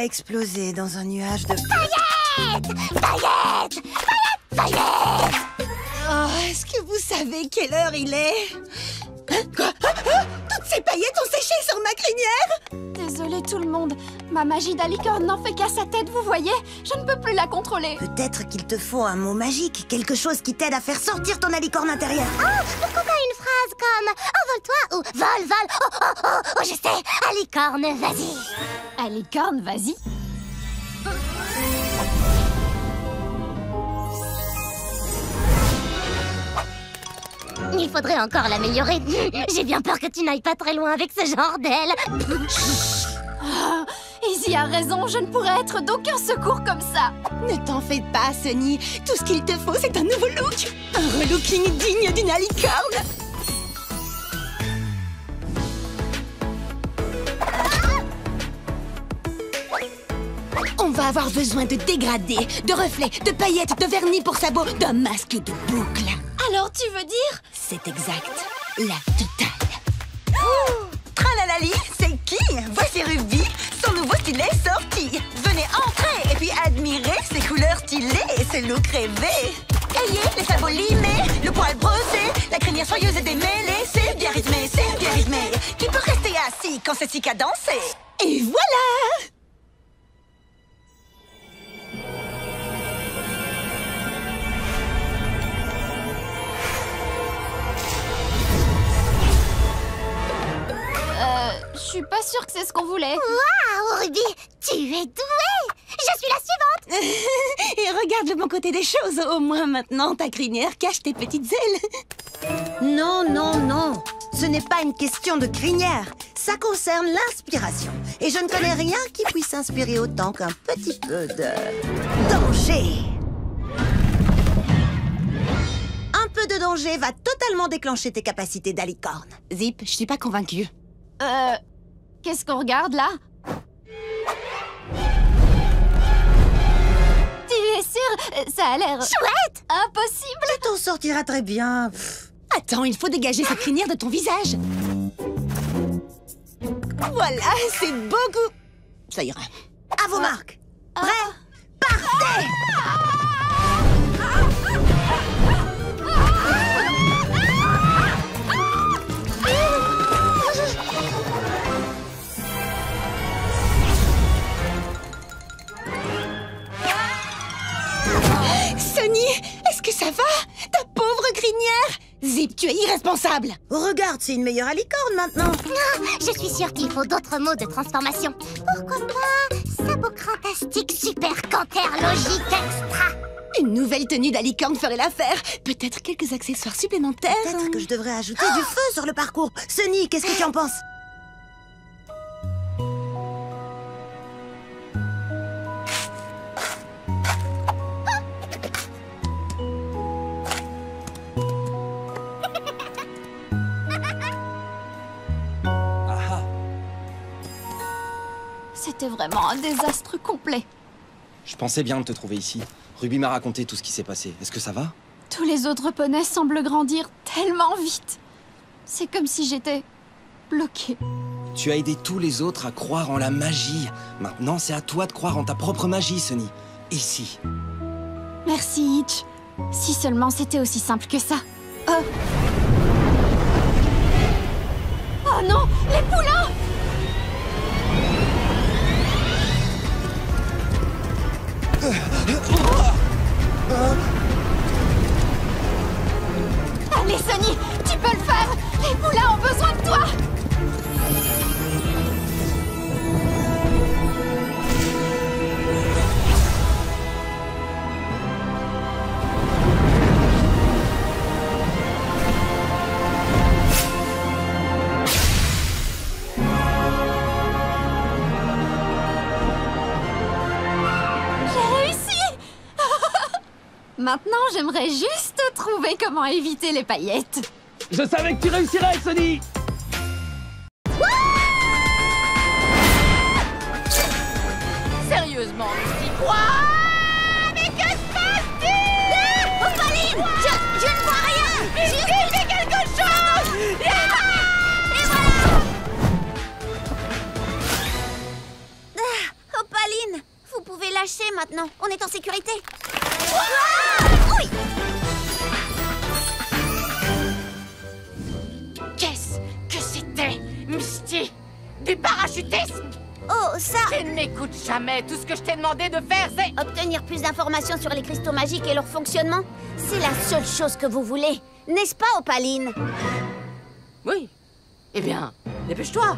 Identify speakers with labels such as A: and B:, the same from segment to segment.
A: va exploser dans un nuage de...
B: Paillettes! Paillettes! Paillettes!
A: Oh, est-ce que vous savez quelle heure il est? Quoi? Toutes ces paillettes ont séché sur ma crinière!
C: Désolée tout le monde, ma magie d'alicorne n'en fait qu'à sa tête, vous voyez? Je ne peux plus la contrôler.
A: Peut-être qu'il te faut un mot magique, quelque chose qui t'aide à faire sortir ton alicorne intérieure.
B: Oh, pourquoi pas une phrase comme envole-toi ou vole, vole, oh, oh, oh, oh, je sais, alicorne, vas-y.
C: Alicorne, vas-y.
B: Il faudrait encore l'améliorer. J'ai bien peur que tu n'ailles pas très loin avec ce genre d'aile.
C: Oh, Izzy a raison, je ne pourrais être d'aucun secours comme ça.
A: Ne t'en fais pas, Sunny. Tout ce qu'il te faut, c'est un nouveau look. Un relooking digne d'une alicorne. On va avoir besoin de dégradés, de reflets, de paillettes, de vernis pour sabots, d'un masque de boucles.
C: Alors tu veux dire?
A: C'est exact. La totale. Tralalali, c'est qui? Voici Ruby. Son nouveau stylet est sorti. Venez entrer et puis admirer ses couleurs stylées et ce look rêvé. Cahier, les sabots limés, le poil brossé, la crinière soyeuse et démêlée. C'est bien rythmé, c'est bien rythmé. Qui peut rester assis quand c'est si cadencé? Et voilà!
C: Je suis pas sûre que c'est ce qu'on voulait.
B: Waouh, Ruby, tu es douée. Je suis la suivante.
A: Et regarde le bon côté des choses. Au moins maintenant, ta crinière cache tes petites ailes. Non, non, non. Ce n'est pas une question de crinière. Ça concerne l'inspiration. Et je ne connais rien qui puisse inspirer autant qu'un petit peu de... danger. Un peu de danger va totalement déclencher tes capacités d'alicorne. Zip, je suis pas convaincue.
C: Qu'est-ce qu'on regarde là? Tu es sûre? Ça a l'air...
B: Chouette!
C: impossible!
A: Tu t'en sortiras très bien. Attends, il faut dégager cette crinière de ton visage. Voilà, c'est beaucoup. Ça ira. À vos marques. Prêts? Partez! Sunny, est-ce que ça va? Ta pauvre crinière! Zip, tu es irresponsable! Regarde, c'est une meilleure alicorne maintenant!
B: Non, je suis sûre qu'il faut d'autres mots de transformation. Pourquoi pas sabot crantastique super canter logique extra?
A: Une nouvelle tenue d'alicorne ferait l'affaire. Peut-être quelques accessoires supplémentaires. Peut-être que je devrais ajouter du feu sur le parcours. Sunny, qu'est-ce que tu en penses?
C: C'était vraiment un désastre complet.
D: Je pensais bien de te trouver ici. Ruby m'a raconté tout ce qui s'est passé. Est-ce que ça va?
C: Tous les autres poneys semblent grandir tellement vite. C'est comme si j'étais bloquée.
D: Tu as aidé tous les autres à croire en la magie. Maintenant, c'est à toi de croire en ta propre magie, Sunny. Ici.
C: Merci, Hitch. Si seulement c'était aussi simple que ça. Oh non, les poulains! Allez, Sunny, tu peux le faire! Les poulains ont besoin de toi! Maintenant, j'aimerais juste trouver comment éviter les paillettes.
E: Je savais que tu réussirais, Sunny!
B: Sérieusement, tu y crois? Mais que se passe-t-il? Opaline, je ne vois rien. J'ai fait quelque chose. Et voilà. Opaline, est en sécurité. Ouah! Oui.
F: Qu'est-ce que c'était, Misty? Du parachutisme?
B: Oh, ça...
F: Tu ne m'écoutes jamais. Tout ce que je t'ai demandé de faire, c'est...
B: Obtenir plus d'informations sur les cristaux magiques et leur fonctionnement, c'est la seule chose que vous voulez. N'est-ce pas, Opaline?
F: Oui. Eh bien, dépêche-toi.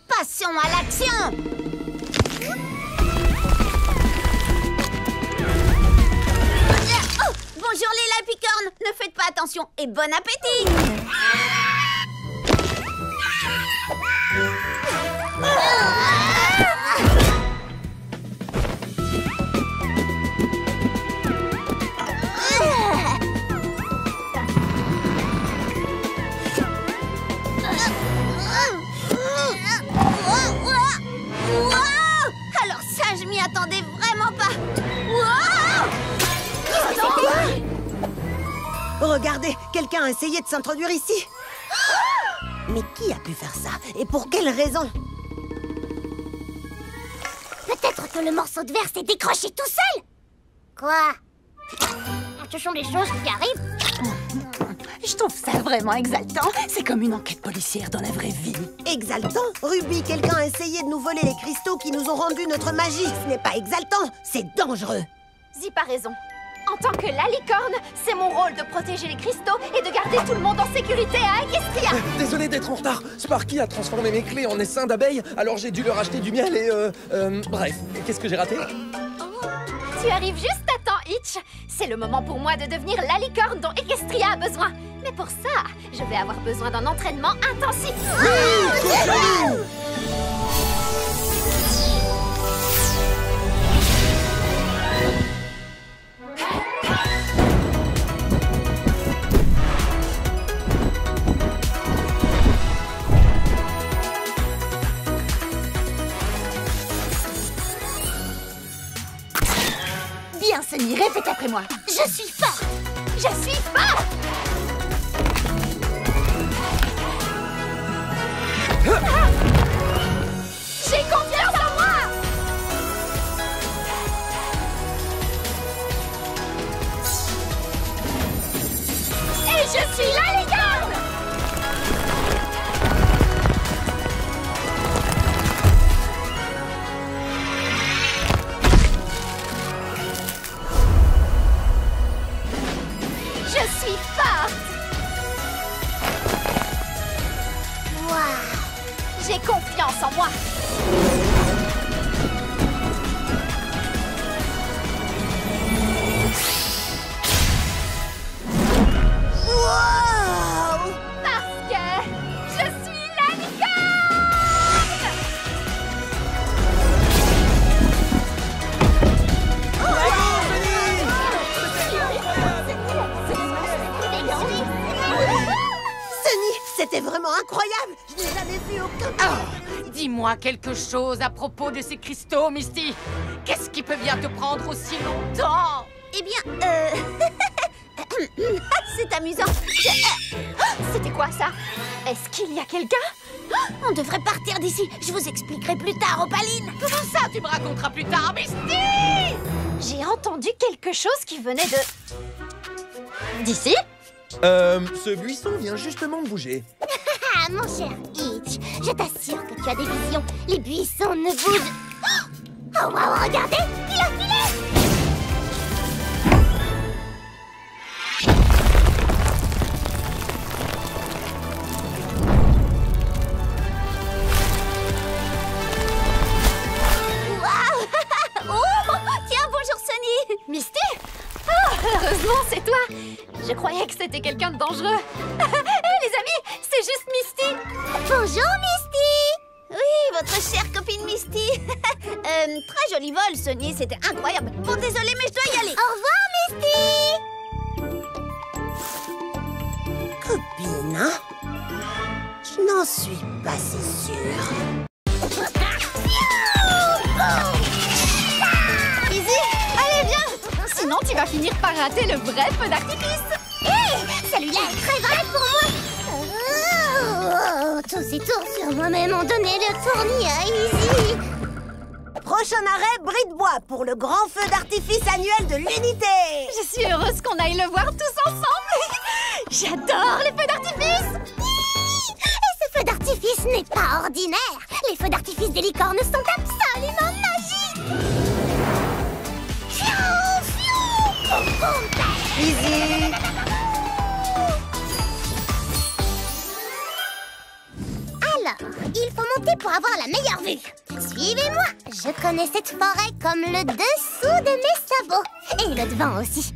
B: Passons à l'action! Oh, bonjour les Lapicornes! Ne faites pas attention et bon appétit! Alors ça, je m'y attendais vraiment pas.
G: Regardez, quelqu'un a essayé de s'introduire ici. Mais qui a pu faire ça? Et pour quelle raison?
B: Peut-être que le morceau de verre s'est décroché tout seul. Quoi? Ce sont des choses qui arrivent.
A: Je trouve ça vraiment exaltant. C'est comme une enquête policière dans la vraie vie.
G: Exaltant? Ruby, quelqu'un a essayé de nous voler les cristaux qui nous ont rendu notre magie. Ce n'est pas exaltant, c'est dangereux.
C: Zip a raison. En tant que la licorne, c'est mon rôle de protéger les cristaux et de garder tout le monde en sécurité à Equestria.
D: Désolé d'être en retard. Sparky a transformé mes clés en essaim d'abeilles, alors j'ai dû leur acheter du miel et bref, qu'est-ce que j'ai raté?
C: Tu arrives juste à temps, Itch. C'est le moment pour moi de devenir la licorne dont Equestria a besoin. Mais pour ça, je vais avoir besoin d'un entraînement intensif.
A: Bien, Sunny, répète après moi.
B: Je suis forte.
C: Je suis forte. J'ai confiance en moi. Et je suis la licorne. Je suis forte.
B: Waouh.
C: J'ai confiance en moi.
B: Wow.
C: Parce que je suis la licorne.
G: Sunny, c'était vraiment incroyable. Je n'ai jamais vu aucun...
F: Oh, dis-moi quelque chose à propos de ces cristaux, Misty. Qu'est-ce qui peut bien te prendre aussi longtemps?
B: Eh bien, c'est amusant.
C: C'était quoi ça? Est-ce qu'il y a quelqu'un?
B: On devrait partir d'ici. Je vous expliquerai plus tard, Opaline.
F: Comment ça, tu me raconteras plus tard, Misty?
C: J'ai entendu quelque chose qui venait de... d'ici?
D: Ce buisson vient justement de bouger.
B: Ah, mon cher Itch, je t'assure que tu as des visions. Les buissons ne bougent... Oh, wow, regardez, il a filé. Waouh. Oh, tiens, bonjour Sunny.
C: Misty? Oh, heureusement, c'est toi. Je croyais que c'était quelqu'un de dangereux. Hé, les amis, c'est juste Misty.
B: Bonjour Misty. Oui, votre chère copine Misty. Très joli vol, Sunny, c'était incroyable. Bon, désolé, mais je dois y aller. Au revoir, Misty.
G: Copine, hein? Je n'en suis pas si sûre.
C: Easy, allez, viens. Sinon, tu vas finir par rater le vrai feu d'artifice.
B: Hé, celui-là est très vrai pour moi. Tous ces tours sur moi-même ont donné le tournis à Easy.
G: Prochain arrêt, bris de bois pour le grand feu d'artifice annuel de l'unité.
C: Je suis heureuse qu'on aille le voir tous ensemble. J'adore les feux d'artifice.
B: Et ce feu d'artifice n'est pas ordinaire. Les feux d'artifice des licornes sont absolument magiques. Fiou, fiou, boum, boum,
G: Easy.
B: Alors, il faut monter pour avoir la meilleure vue. Suivez-moi. Je connais cette forêt comme le dessous de mes sabots. Et le devant aussi.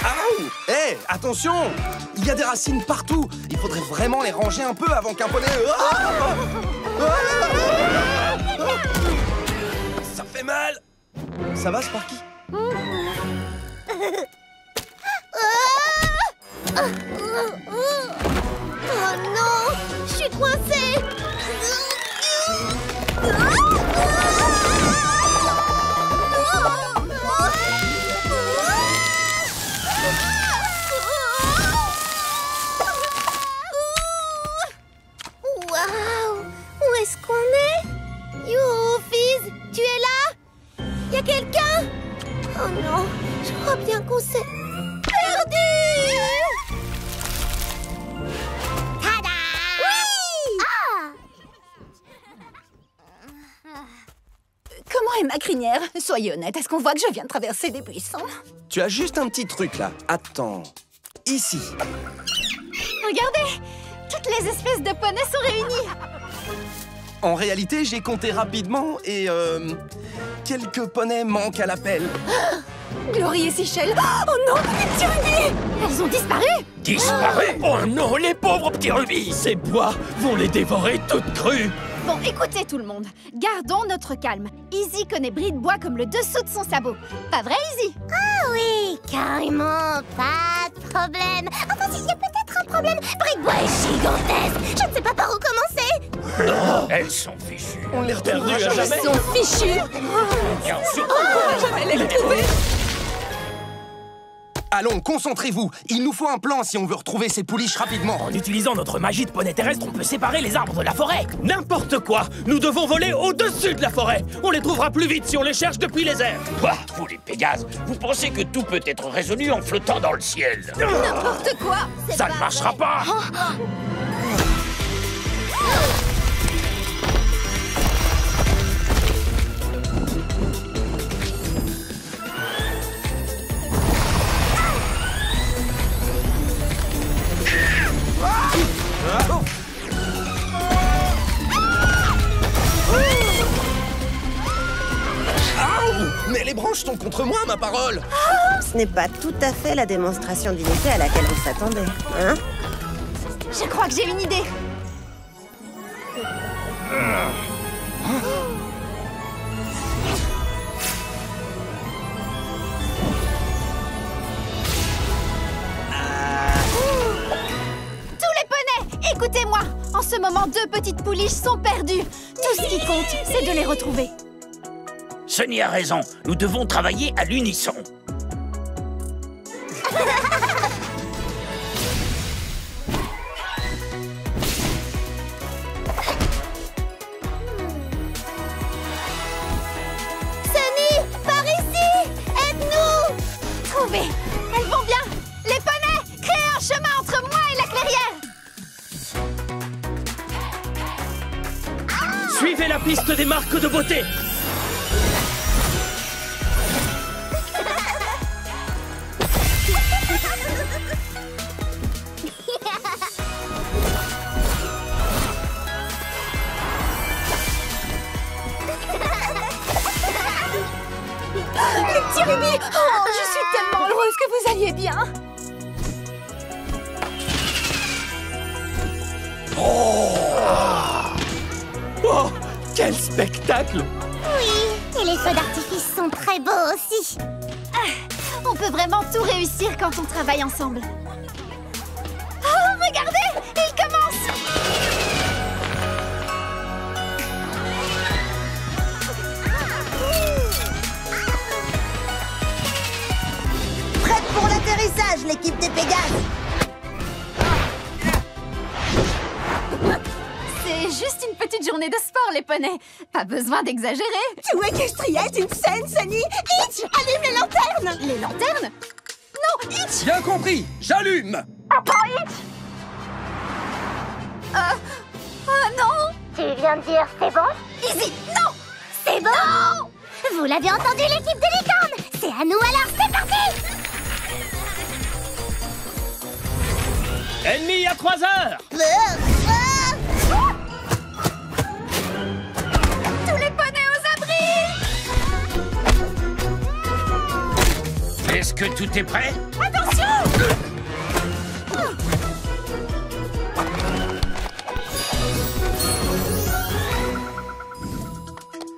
D: Aouh! Hé, attention! Il y a des racines partout. Il faudrait vraiment les ranger un peu avant qu'un poney... Ça fait mal! Ça va, Sparky?
B: Oh non, je suis coincée. Waouh, où est-ce qu'on est? Youhou, Fizz, tu es là? Y a quelqu'un? Oh non, je crois bien qu'on s'est perdu. Tada! Oui!
A: Comment est ma crinière? Soyez honnête, est-ce qu'on voit que je viens de traverser des buissons?
D: Tu as juste un petit truc, là. Attends. Ici.
C: Regardez, toutes les espèces de poneys sont réunies.
D: En réalité, j'ai compté rapidement et... quelques poneys manquent à l'appel.
A: Glory et Sichel. Oh non, les petits rubis!
C: Elles ont disparu.
E: Disparu? Oh non, les pauvres petits rubis! Ces bois vont les dévorer toutes crues!
C: Bon, écoutez tout le monde, gardons notre calme. Izzy connaît Bris de bois comme le dessous de son sabot. Pas vrai, Izzy?
B: Ah oui, carrément, pas de problème. Enfin, s'il y a peut-être un problème, Bris de bois est gigantesque. Je ne sais pas par où commencer.
E: Elles sont fichues.
D: On les retrouvera
E: Perdues à jamais.
A: Ils sont fichus.
E: Bien sûr.
A: Jamais les retrouver.
D: Allons, concentrez-vous. Il nous faut un plan si on veut retrouver ces pouliches rapidement.
E: En utilisant notre magie de poney terrestre, on peut séparer les arbres de la forêt. N'importe quoi! Nous devons voler au-dessus de la forêt. On les trouvera plus vite si on les cherche depuis les airs.
H: Quoi, vous les Pégases, vous pensez que tout peut être résolu en flottant dans le ciel?
A: N'importe quoi.
E: Ça ne marchera pas.
D: Mais les branches sont contre moi, ma parole!
G: Ce n'est pas tout à fait la démonstration d'unité à laquelle on s'attendait, hein?
C: Je crois que j'ai une idée. Tous les poneys, écoutez-moi. En ce moment, 2 petites pouliches sont perdues. Tout ce qui compte, c'est de les retrouver.
H: Sunny a raison, nous devons travailler à l'unisson.
B: Sunny, par ici! Aide-nous!
C: Trouvez. Elles vont bien. Les poneys, créez un chemin entre moi et la clairière.
E: Suivez la piste des marques de beauté.
A: Les petits rubis. Oh, je suis tellement heureuse que vous alliez bien.
E: Oh, quel spectacle!
B: Oui, et les feux d'artifice sont très beaux aussi.
C: On peut vraiment tout réussir quand on travaille ensemble. Oh, regardez, il commence.
G: Prête pour l'atterrissage, l'équipe des Pégases!
C: C'est juste une journée de sport, les poneys. Pas besoin d'exagérer.
A: Tout Equestria est une scène, Sunny. Itch, allume les lanternes.
C: Les lanternes? Non, Itch!
D: Bien compris, j'allume.
C: Attends, Itch! Oh non!
B: Tu viens de dire c'est bon?
C: Izzy, non!
B: C'est bon! Non! Vous l'avez entendu, l'équipe de licorne! C'est à nous alors, c'est parti!
E: Ennemi à 3 heures!
C: Tous les poneys aux abris!
H: Est-ce que tout est prêt?
C: Attention!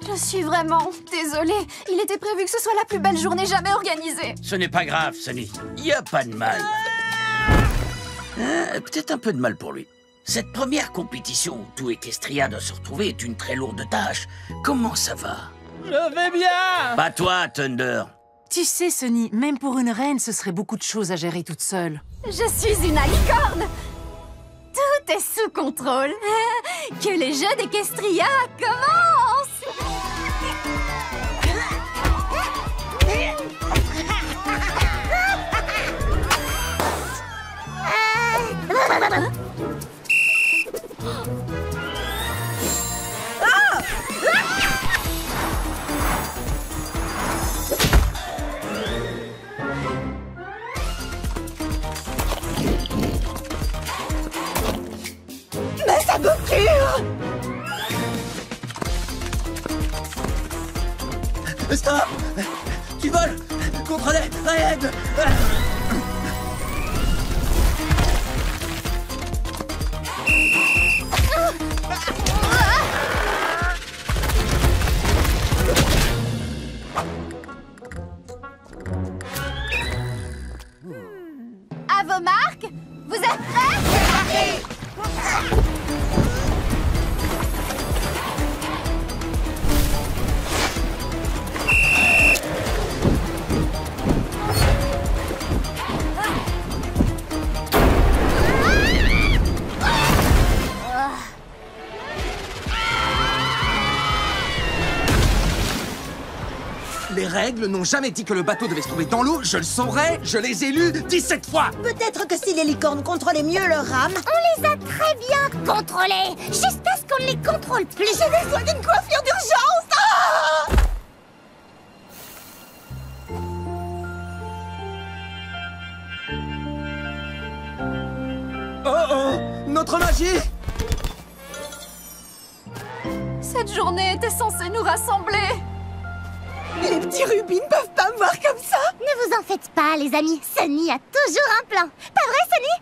C: Je suis vraiment désolée. Il était prévu que ce soit la plus belle journée jamais organisée.
H: Ce n'est pas grave, Sunny. Y a pas de mal. Peut-être un peu de mal pour lui. Cette première compétition où tout Equestria doit se retrouver est une très lourde tâche. Comment ça va?
E: Je vais bien!
H: Pas toi, Thunder.
F: Tu sais, Sunny, même pour une reine, ce serait beaucoup de choses à gérer toute seule.
C: Je suis une alicorne. Tout est sous contrôle. Que les jeux d'Equestria commencent!
A: Mais ça boucure.
D: Stop! Tu voles contre les règles.
C: À vos marques, vous êtes prêts?
D: Les règles n'ont jamais dit que le bateau devait se trouver dans l'eau. Je le saurais, je les ai lus 17 fois.
G: Peut-être que si les licornes contrôlaient mieux leur rame...
B: On les a très bien contrôlés! Juste à ce qu'on ne les contrôle plus! J'ai besoin d'une coiffure d'urgence! Ah!
D: Oh oh, notre magie!
C: Cette journée était censée nous rassembler.
A: Les petits rubis ne peuvent pas me voir comme ça.
B: Ne vous en faites pas, les amis. Sunny a toujours un plan. Pas vrai, Sunny?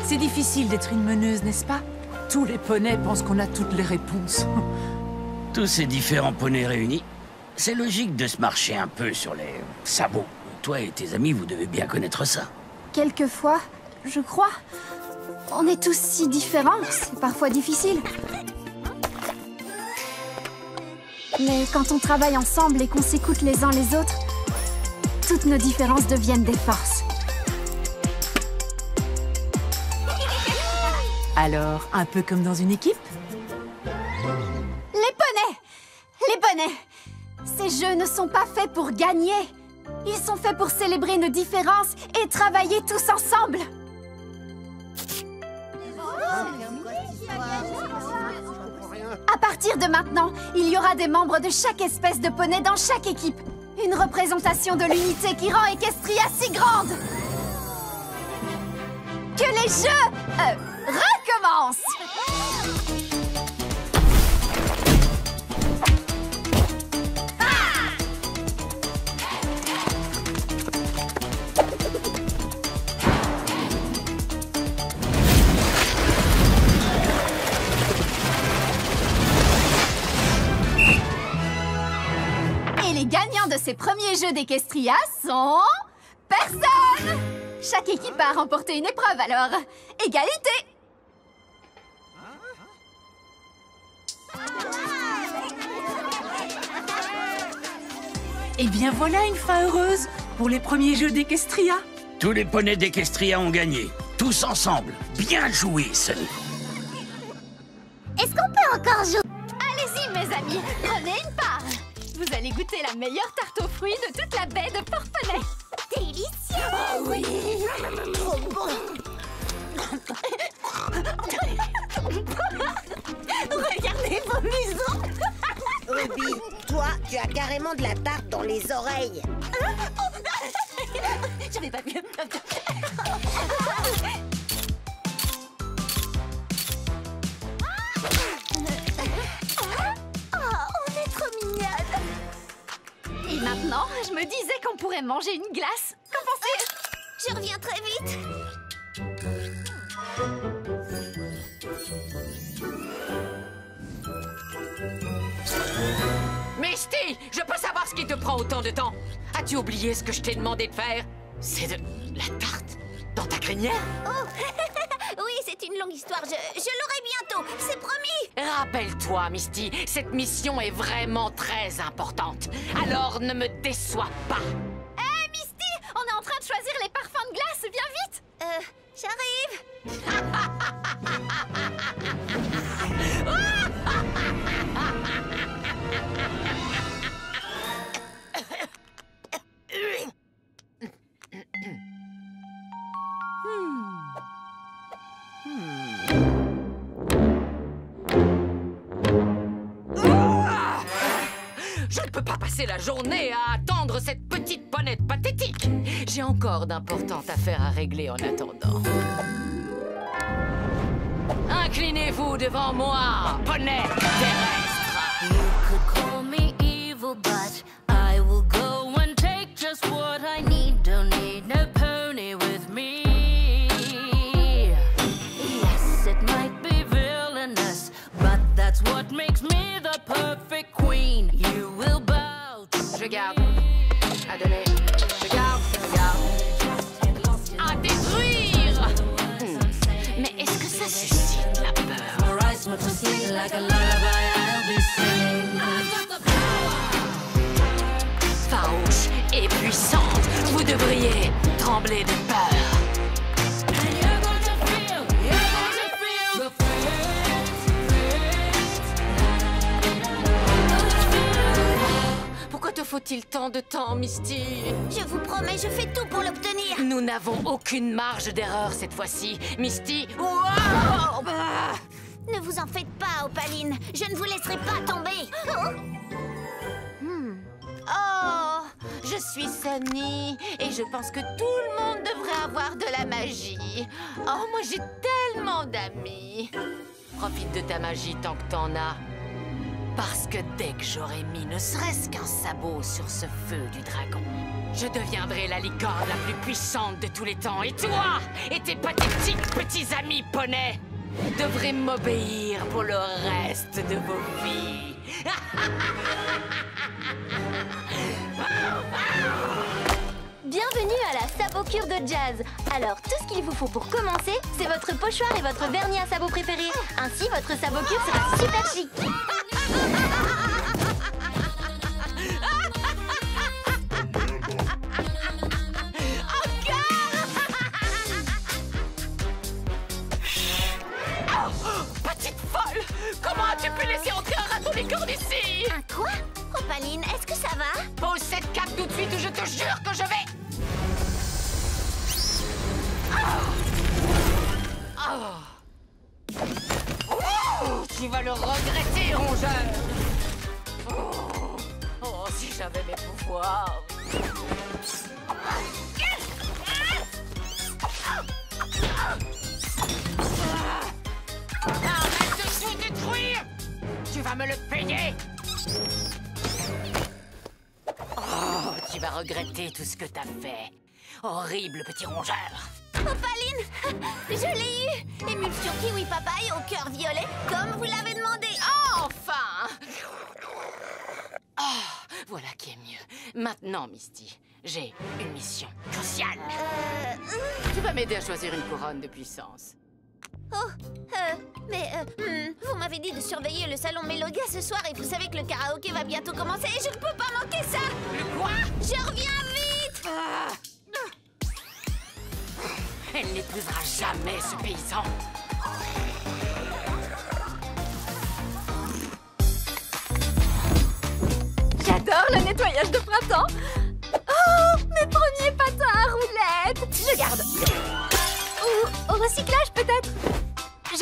F: C'est difficile d'être une meneuse, n'est-ce pas? Tous les poneys pensent qu'on a toutes les réponses.
H: Tous ces différents poneys réunis, c'est logique de se marcher un peu sur les sabots. Toi et tes amis, vous devez bien connaître ça.
C: Quelquefois, je crois. On est tous si différents, c'est parfois difficile. Mais quand on travaille ensemble et qu'on s'écoute les uns les autres, toutes nos différences deviennent des forces.
F: Alors, un peu comme dans une équipe?
C: Les poneys! Les poneys! Ces jeux ne sont pas faits pour gagner. Ils sont faits pour célébrer nos différences et travailler tous ensemble. À partir de maintenant, il y aura des membres de chaque espèce de poney dans chaque équipe. Une représentation de l'unité qui rend Equestria si grande. Que les jeux recommencent. Les gagnants de ces premiers jeux d'Equestria sont... personne! Chaque équipe a remporté une épreuve, alors... égalité!
F: Eh bien voilà une fin heureuse pour les premiers jeux d'Equestria.
H: Tous les poneys d'Equestria ont gagné. Tous ensemble. Bien joué, Sunny.
C: amis, prenez une part. Vous allez goûter la meilleure tarte aux fruits de toute la baie de Portponey.
B: Délicieux!
G: Oh oui! Trop bon!
A: Regardez vos museaux.
G: Ruby, toi, tu as carrément de la tarte dans les oreilles.
A: J'avais pas vu.
B: On est trop mignonnes!
C: Et maintenant, je me disais qu'on pourrait manger une glace. Qu'en pensez?
B: Je reviens très vite!
F: Misty, je peux savoir ce qui te prend autant de temps? As-tu oublié ce que je t'ai demandé de faire? C'est de la tarte dans ta crinière?
B: Oh! Oui, c'est une longue histoire. Je l'aurai bientôt, c'est promis!
F: Rappelle-toi, Misty, cette mission est vraiment très importante. Alors ne me déçois pas.
C: Hé, Misty, on est en train de choisir les parfums de glace. Viens vite.
B: J'arrive!
F: Je ne peux pas passer la journée à attendre cette petite ponette pathétique. J'ai encore d'importantes affaires à régler en attendant. Inclinez-vous devant moi, poney terrestre.
I: You could call me evil, but I will go and take just what I need. Don't need no pony with me. Yes, it might be villainous, but that's what makes me the perfect queen. You will bow to
F: Je garde. À donner. Je garde. Je garde. À détruire. Mais est-ce que ça suscite la peur?
I: to sing like a lullaby. I'll be singing. I've got the power.
F: Farouche et puissante, vous devriez trembler de peur.
I: And you're going to feel the
F: Pourquoi te faut-il tant de temps, Misty?
B: Je vous promets, je fais tout pour l'obtenir.
F: Nous n'avons aucune marge d'erreur cette fois-ci, Misty. Wow!
B: Ne vous en faites pas, Opaline. Je ne vous laisserai pas tomber.
C: Oh, je suis Sunny et je pense que tout le monde devrait avoir de la magie. Oh, moi j'ai tellement d'amis.
F: Profite de ta magie tant que t'en as. Parce que dès que j'aurai mis ne serait-ce qu'un sabot sur ce feu du dragon, je deviendrai la licorne la plus puissante de tous les temps. Et toi et tes pathétiques petits amis poneys devrez m'obéir pour le reste de vos vies.
J: Bienvenue à la sabot-cure de jazz. Alors, tout ce qu'il vous faut pour commencer, c'est votre pochoir et votre vernis à sabot préféré. Ainsi, votre sabot-cure sera super chic.
F: Petite folle! Comment as-tu pu laisser entrer un raton licorne ici?
B: Un quoi? Opaline, est-ce que ça va?
F: Pose cette cape tout de suite ou je te jure que je vais... Oh, tu vas le regretter, rongeur! Oh, si j'avais mes pouvoirs! Arrête de tout détruire! Tu vas me le payer! Oh, tu vas regretter tout ce que t'as fait. Horrible petit rongeur.
B: Opaline, je l'ai eu. Émulsion kiwi papaye au cœur violet, comme vous l'avez demandé.
F: Enfin! Oh, voilà qui est mieux. Maintenant, Misty, j'ai une mission cruciale. Tu vas m'aider à choisir une couronne de puissance.
B: Vous m'avez dit de surveiller le salon Mélodia ce soir et vous savez que le karaoké va bientôt commencer et je ne peux pas manquer ça.
F: Le quoi?
B: Je reviens vite.
F: Elle n'épousera jamais ce paysan.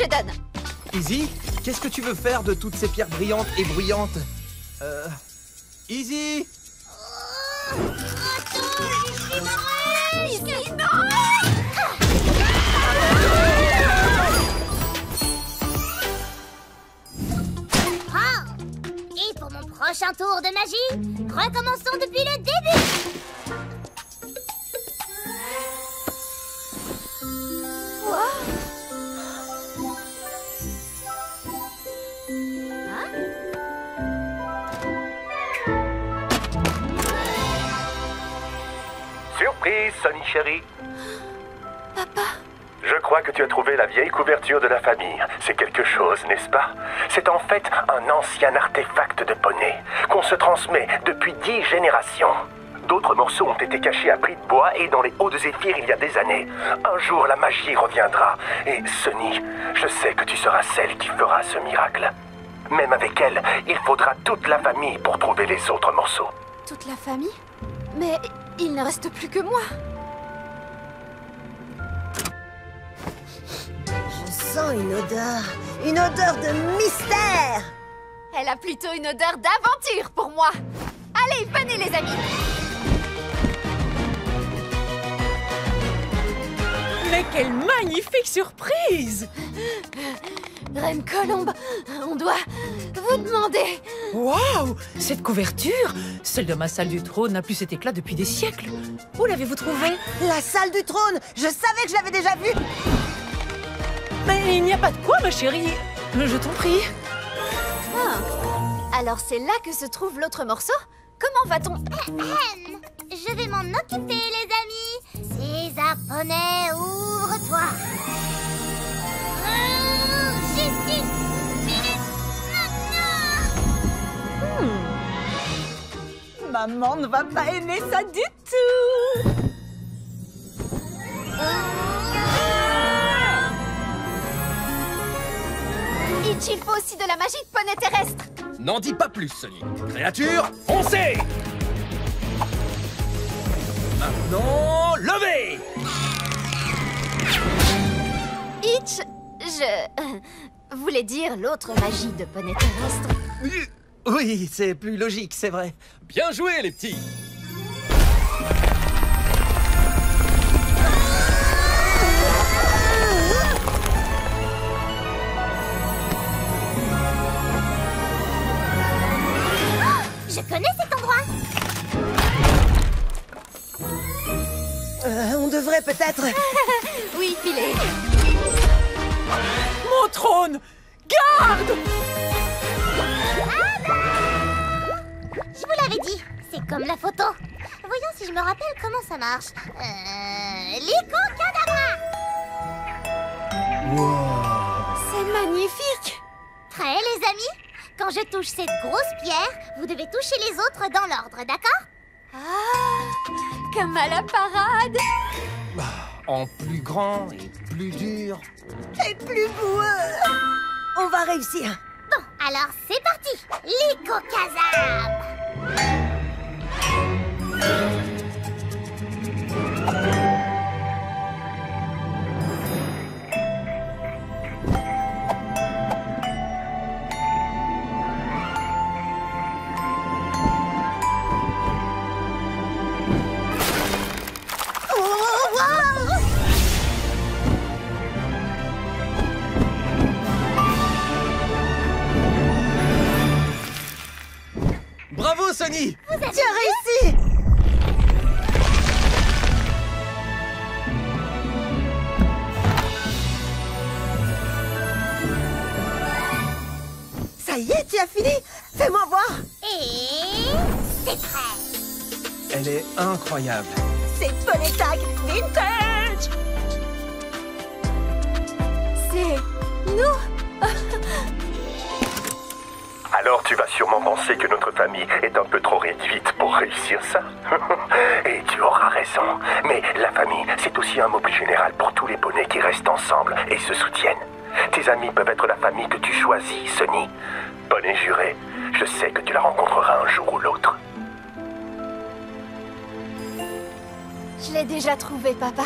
C: je donne.
K: Izzy, qu'est-ce que tu veux faire de toutes ces pierres brillantes et bruyantes? Izzy!
C: Ici, non!
B: Ah! Et pour mon prochain tour de magie, recommençons depuis le début.
L: Surprise, Sonny chérie.
C: Papa.
L: Je crois que tu as trouvé la vieille couverture de la famille. C'est quelque chose, n'est-ce pas? C'est en fait un ancien artefact de poney qu'on se transmet depuis 10 générations. D'autres morceaux ont été cachés à bris de bois et dans les hauts de Zéphyr il y a des années. Un jour, la magie reviendra. Et Sonny, je sais que tu seras celle qui fera ce miracle. Même avec elle, il faudra toute la famille pour trouver les autres morceaux.
C: Toute la famille? Mais il ne reste plus que moi.
G: Je sens une odeur de mystère.
C: Elle a plutôt une odeur d'aventure pour moi. Allez, venez les amis.
M: Mais quelle magnifique surprise!
C: Reine Colombe, on doit vous demander...
M: Waouh! Cette couverture, celle de ma salle du trône n'a plus cet éclat depuis des siècles. Où l'avez-vous trouvée?
G: La salle du trône. Je savais que je l'avais déjà vue.
M: Mais il n'y a pas de quoi, ma chérie. Je t'en prie.
C: Ah. Alors c'est là que se trouve l'autre morceau? Comment va-t-on?
B: Je vais m'en occuper, les amis. César Poney, ouvre-toi. Juste une minute maintenant.
M: Maman ne va pas aimer ça du tout.
C: Itch, il faut aussi de la magie de poney terrestre.
K: N'en dis pas plus, Sonny. Créature, foncez! Maintenant, levez!
C: Itch, je voulais dire l'autre magie de poney terrestre.
K: Oui, c'est plus logique, c'est vrai. Bien joué, les petits!
B: Je connais cet endroit.
G: On devrait peut-être...
C: Oui, filez.
M: Mon trône! Garde!
B: Je vous l'avais dit, c'est comme la photo. Voyons si je me rappelle comment ça marche. Lycocadabra!
K: Wow.
C: C'est magnifique.
B: Prêts, les amis? Quand je touche cette grosse pierre, vous devez toucher les autres dans l'ordre, d'accord?
C: Ah, comme à la parade.
K: En plus grand et plus dur.
G: Et plus boueux. On va réussir.
B: Bon, alors c'est parti. Lycocazam!
K: Bravo, Sonny!
G: Tu as réussi! Ça y est, tu as fini? Fais-moi voir!
B: Et c'est prêt!
K: Elle est incroyable.
A: C'est Poney Tag Vintage!
C: C'est nous.
L: Alors tu vas sûrement penser que notre famille est un peu trop réduite pour réussir ça. Et tu auras raison. Mais la famille, c'est aussi un mot plus général pour tous les poneys qui restent ensemble et se soutiennent. Tes amis peuvent être la famille que tu choisis, Sonny. Poney juré, je sais que tu la rencontreras un jour ou l'autre.
C: Je l'ai déjà trouvé, papa.